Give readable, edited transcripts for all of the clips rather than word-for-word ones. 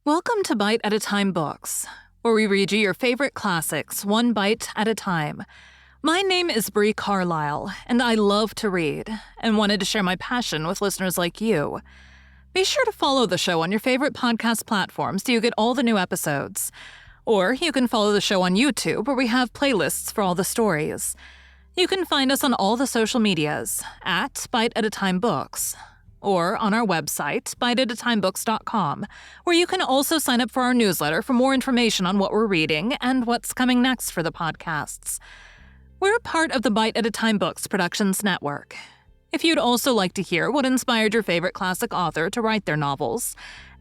Welcome to Bite at a Time Books, where we read you your favorite classics one bite at a time. My name is Bree Carlile, and I love to read, and wanted to share my passion with listeners like you. Be sure to follow the show on your favorite podcast platforms so you get all the new episodes. Or you can follow the show on YouTube, where we have playlists for all the stories. You can find us on all the social medias, at Bite at a Time Books, or on our website, biteatatimebooks.com, where you can also sign up for our newsletter for more information on what we're reading and what's coming next for the podcasts. We're part of the Bite at a Time Books Productions Network. If you'd also like to hear what inspired your favorite classic author to write their novels,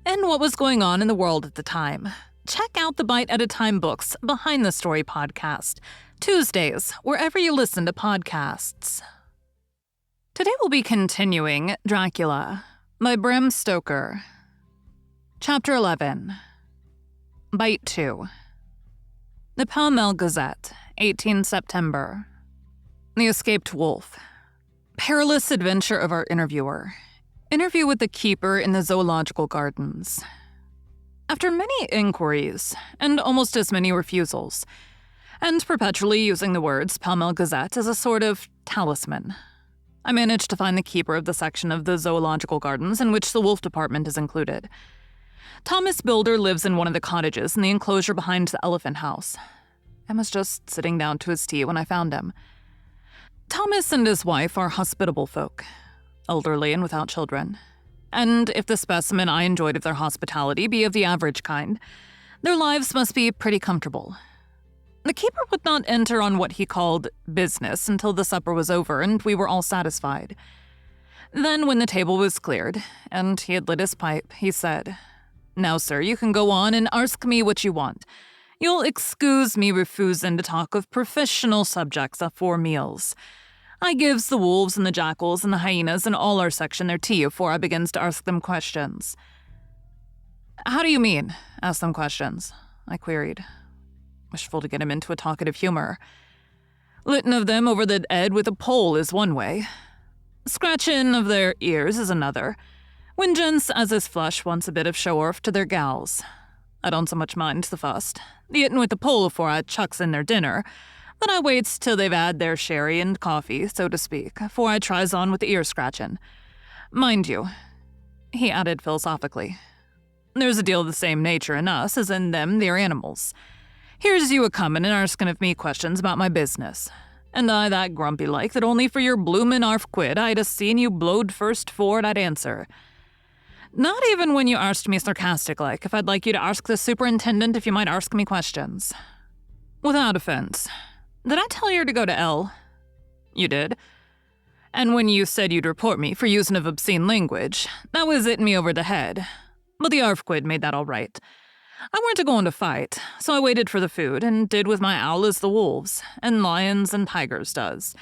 and what was going on in the world at the time, check out the Bite at a Time Books Behind the Story podcast, Tuesdays, wherever you listen to podcasts. Today we'll be continuing Dracula by Bram Stoker. Chapter 11. Bite 2. The Pall Mall Gazette, 18 September. The Escaped Wolf. Perilous adventure of our interviewer. Interview with the keeper in the zoological gardens. After many inquiries, and almost as many refusals, and perpetually using the words Pall Mall Gazette as a sort of talisman, I managed to find the keeper of the section of the zoological gardens in which the wolf department is included. Thomas Builder lives in one of the cottages in the enclosure behind the elephant house. I was just sitting down to his tea when I found him. Thomas and his wife are hospitable folk, elderly and without children. And if the specimen I enjoyed of their hospitality be of the average kind, their lives must be pretty comfortable. The keeper would not enter on what he called business until the supper was over and we were all satisfied. Then, when the table was cleared, and he had lit his pipe, he said, "Now, sir, you can go on and ask me what you want. You'll excuse me refusing to talk of professional subjects afore meals. I gives the wolves and the jackals and the hyenas and all our section their tea afore I begins to ask them questions." "How do you mean, ask them questions?" I queried, wishful to get him into a talkative humor. "Littin' of them over the head with a pole is one way. Scratchin' of their ears is another. When gents as is flush wants a bit of show-orf to their gals. I don't so much mind the fust, the hittin' with the pole afore I chucks in their dinner, but I waits till they've had their sherry and coffee, so to speak, afore I tries on with the ear-scratchin'. Mind you," he added philosophically, "there's a deal of the same nature in us as in them their animals. Here's you a-comin' and arskin' of me questions about my business, and I that grumpy like that only for your bloomin' arf-quid I'd a-seen you blowed first for'ard I'd answer. Not even when you arsked me sarcastic-like if I'd like you to arsk the superintendent if you might arsk me questions. Without offense, did I tell you to go to L? You did. And when you said you'd report me for using of obscene language, that was hitting me over the head. But the arf-quid made that all right. I weren't a-going to fight, so I waited for the food and did with my owl as the wolves, and lions and tigers does.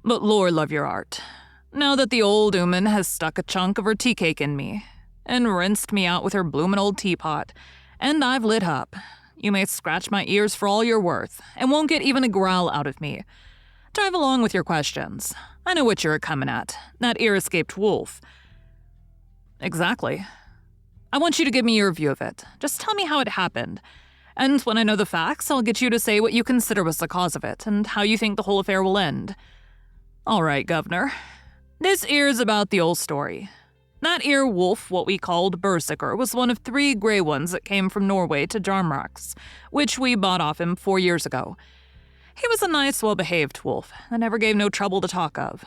But Lord love your art. Now that the old ooman has stuck a chunk of her tea cake in me, and rinsed me out with her bloomin' old teapot, and I've lit up, you may scratch my ears for all you're worth, and won't get even a growl out of me. Drive along with your questions. I know what you're a-comin' at, that ear-escaped wolf." "Exactly. I want you to give me your view of it. Just tell me how it happened. And when I know the facts, I'll get you to say what you consider was the cause of it, and how you think the whole affair will end." "All right, Governor. This ere's about the old story. That ere wolf, what we called Berserker, was one of 3 grey ones that came from Norway to Jarmarks, which we bought off him 4 years ago. He was a nice, well-behaved wolf that never gave no trouble to talk of.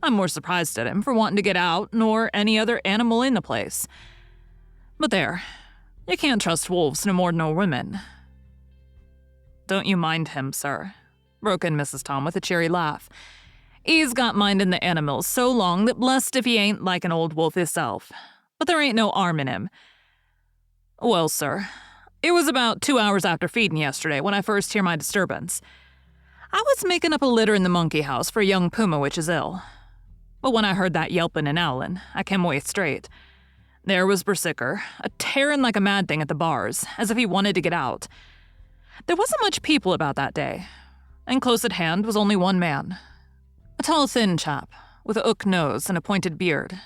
I'm more surprised at him for wanting to get out nor any other animal in the place. But there, you can't trust wolves no more nor women." "Don't you mind him, sir," broke in Mrs. Tom with a cheery laugh. "He's got mindin' the animals so long that blessed if he ain't like an old wolf hisself. But there ain't no 'arm in him. Well, sir, it was about 2 hours after feedin' yesterday when I first hear my disturbance. I was making up a litter in the monkey house for a young puma which is ill. But when I heard that yelpin' and owlin', I came away straight. There was Berserker, a-tearin' like a mad thing at the bars, as if he wanted to get out. There wasn't much people about that day, and close at hand was only one man. A tall, thin chap, with a hook nose and a pointed beard,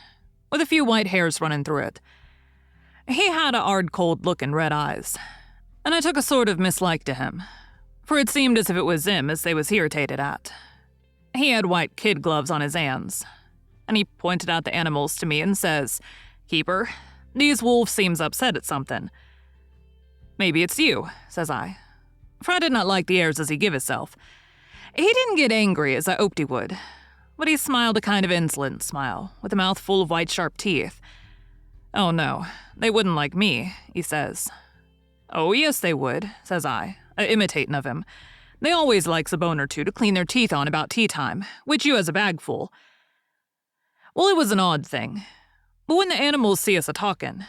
with a few white hairs running through it. He had a hard, cold-looking red eyes, and I took a sort of mislike to him, for it seemed as if it was him as they was irritated at. He had white kid gloves on his hands, and he pointed out the animals to me and says, "Keeper, these wolves seems upset at something." "Maybe it's you," says I, for I did not like the airs as he give hisself. He didn't get angry as I hoped he would, but he smiled a kind of insolent smile, with a mouth full of white sharp teeth. "Oh no, they wouldn't like me," he says. "Oh yes they would," says I, imitating of him. "They always likes a bone or two to clean their teeth on about tea time, which you has a bag full." Well, it was an odd thing, but when the animals see us a-talkin',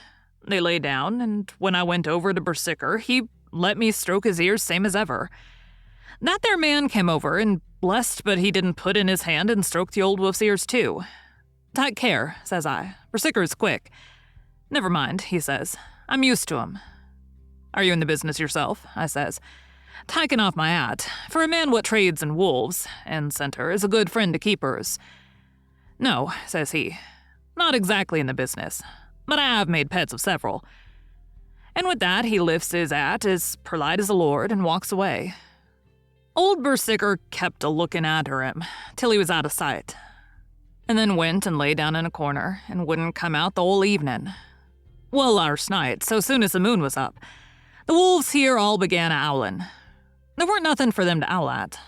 they lay down, and when I went over to Berserker, he let me stroke his ears same as ever. That there man came over, and blessed but he didn't put in his hand and stroke the old wolf's ears too. "Take care," says I. "Berserker's quick." "Never mind," he says. "I'm used to him." "Are you in the business yourself?" I says, taking off my hat, for a man what trades in wolves, and center, is a good friend to keepers. "No," says he, "not exactly in the business, but I have made pets of several." And with that, he lifts his hat as polite as a lord and walks away. Old Berserker kept a-looking after him till he was out of sight, and then went and lay down in a corner and wouldn't come out the whole evening. Well, last night, so soon as the moon was up, the wolves here all began a-owling. There weren't nothing for them to owl at.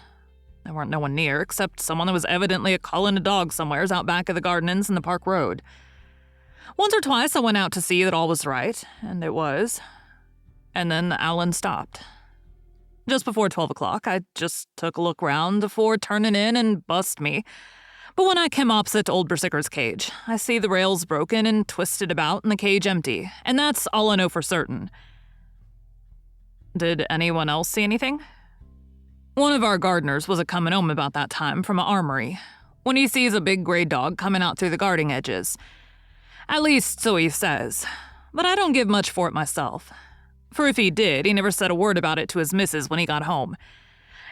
There weren't no one near except someone that was evidently a-calling a dog somewheres out back of the gardenings in the park road. Once or twice I went out to see that all was right, and it was. And then the owling stopped. Just before 12 o'clock, I just took a look round afore turning in and bust me. But when I came opposite to old Berserker's cage, I see the rails broken and twisted about and the cage empty, and that's all I know for certain. Did anyone else see anything? One of our gardeners was a-comin' home about that time from a armory, when he sees a big gray dog coming out through the garden edges. At least, so he says, but I don't give much for it myself. For if he did, he never said a word about it to his missus when he got home.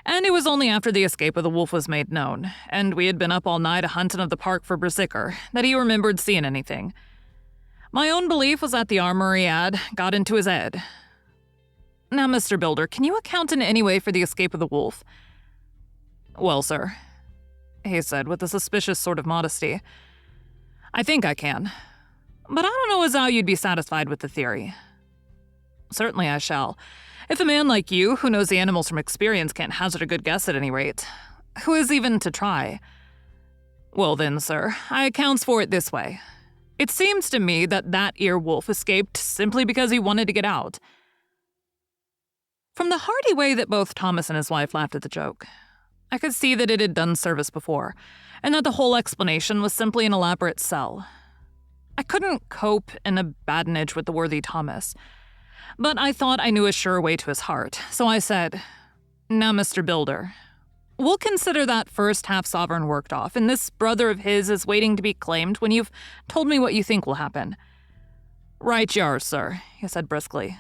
And it was only after the escape of the wolf was made known, and we had been up all night a-hunting of the park for Berserker, that he remembered seeing anything. My own belief was that the armory had got into his head. Now, Mr. Builder, can you account in any way for the escape of the wolf? "Well, sir," he said with a suspicious sort of modesty, "I think I can. But I don't know as how you'd be satisfied with the theory." "Certainly I shall. If a man like you, who knows the animals from experience, can't hazard a good guess at any rate, who is even to try?" "Well then, sir, I accounts for it this way. It seems to me that ear wolf escaped simply because he wanted to get out." From the hearty way that both Thomas and his wife laughed at the joke, I could see that it had done service before, and that the whole explanation was simply an elaborate sell. I couldn't cope in a badinage with the worthy Thomas, but I thought I knew a sure way to his heart, so I said, "Now, Mr. Builder, we'll consider that first half-sovereign worked off, and this brother of his is waiting to be claimed when you've told me what you think will happen." "Right you are, sir," he said briskly.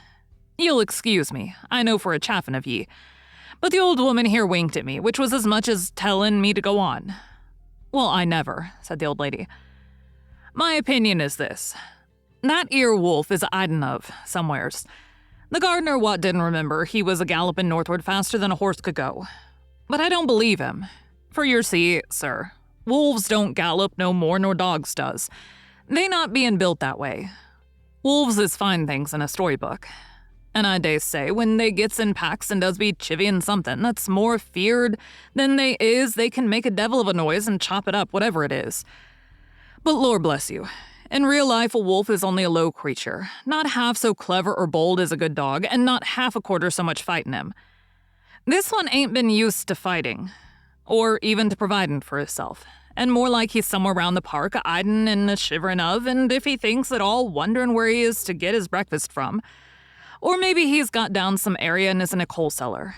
"You'll excuse me, I know for a chaffin' of ye, but the old woman here winked at me, which was as much as tellin' me to go on." "Well, I never," said the old lady. "My opinion is this. That ear wolf is a-'iding of, somewheres. The gardener what didn't remember he was a-galloping northward faster than a horse could go. But I don't believe him. For you see, sir, wolves don't gallop no more nor dogs does. They not being built that way. Wolves is fine things in a storybook. And I dey say, when they gets in packs and does be chivvying something that's more feared than they can make a devil of a noise and chop it up, whatever it is. But Lord bless you, in real life a wolf is only a low creature, not half so clever or bold as a good dog, and not half a quarter so much fightin' him. This one ain't been used to fighting, or even to providing for hisself, and more like he's somewhere round the park a-'iding and a-shiverin' of, and if he thinks at all, wonderin' where he is to get his breakfast from. Or maybe he's got down some area and is in a coal cellar.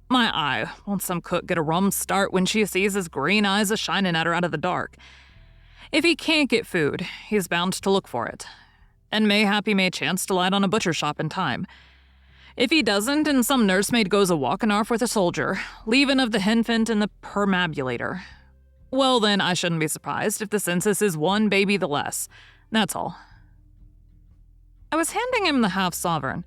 My eye, won't some cook get a rum start when she sees his green eyes a-shinin' at her out of the dark. If he can't get food, he's bound to look for it, and mayhap he may chance to light on a butcher shop in time. If he doesn't, and some nursemaid goes a-walkin' off with a soldier, leavin' of the hinfant in the perambulator, well then I shouldn't be surprised if the census is one baby the less. That's all. I was handing him the half-sovereign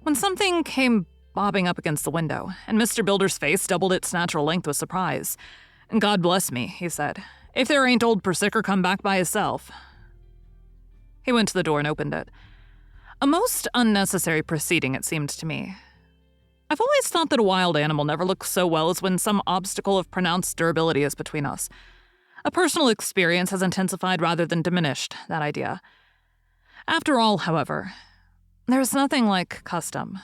when something came bobbing up against the window, and Mr. Builder's face doubled its natural length with surprise. "God bless me," he said, "if there ain't old Persicker come back by hisself." He went to the door and opened it. A most unnecessary proceeding, it seemed to me. I've always thought that a wild animal never looks so well as when some obstacle of pronounced durability is between us. A personal experience has intensified rather than diminished that idea. After all, however, there is nothing like custom.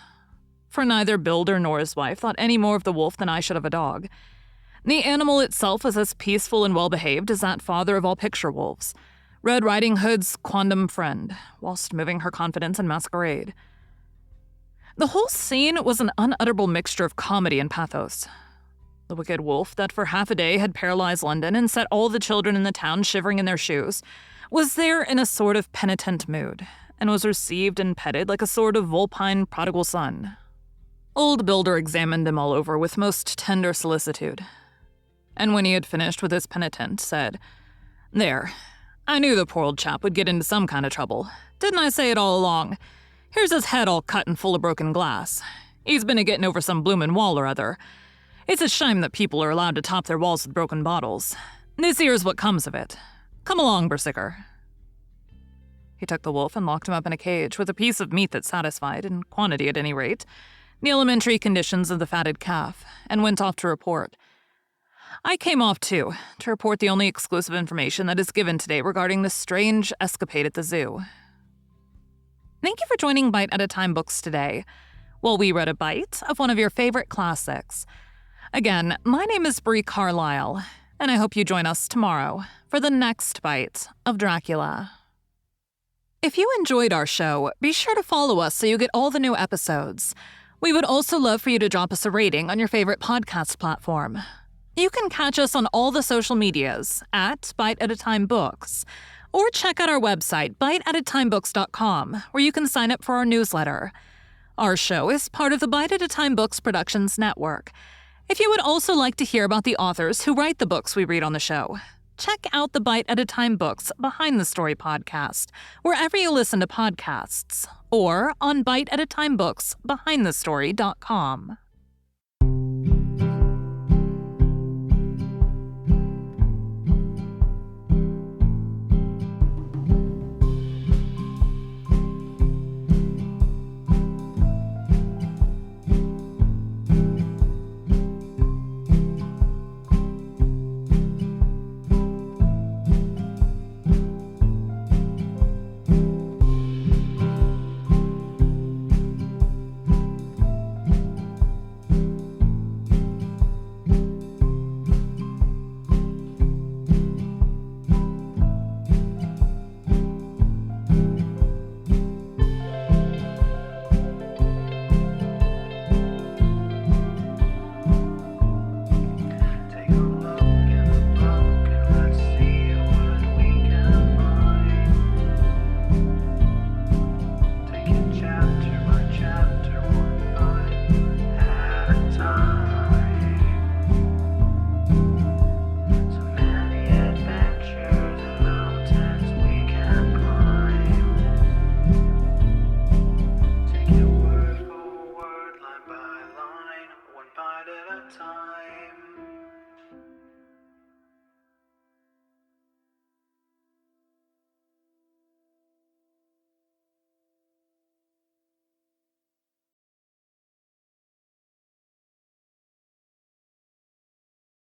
For neither Builder nor his wife thought any more of the wolf than I should of a dog. The animal itself was as peaceful and well-behaved as that father of all picture wolves, Red Riding Hood's quondam friend, whilst moving her confidence in masquerade. The whole scene was an unutterable mixture of comedy and pathos. The wicked wolf that for half a day had paralyzed London and set all the children in the town shivering in their shoes was there in a sort of penitent mood, and was received and petted like a sort of vulpine prodigal son. Old Builder examined him all over with most tender solicitude, and when he had finished with his penitent, said, "There, I knew the poor old chap would get into some kind of trouble. Didn't I say it all along? Here's his head all cut and full of broken glass. He's been a-getting over some bloomin' wall or other. It's a shame that people are allowed to top their walls with broken bottles. This here's what comes of it. Come along, Persicker." He took the wolf and locked him up in a cage with a piece of meat that satisfied, in quantity at any rate, the elementary conditions of the fatted calf, and went off to report. I came off, too, to report the only exclusive information that is given today regarding this strange escapade at the zoo. Thank you for joining Bite at a Time Books today, while we read a bite of one of your favorite classics. Again, my name is Bree Carlile, and I hope you join us tomorrow for the next bite of Dracula. If you enjoyed our show, be sure to follow us so you get all the new episodes. We would also love for you to drop us a rating on your favorite podcast platform. You can catch us on all the social medias at Bite at a Time Books, or check out our website, biteatatimebooks.com, where you can sign up for our newsletter. Our show is part of the Bite at a Time Books Productions Network. If you would also like to hear about the authors who write the books we read on the show, check out the Bite at a Time Books Behind the Story podcast, wherever you listen to podcasts, or on biteatatimebooksbehindthestory.com.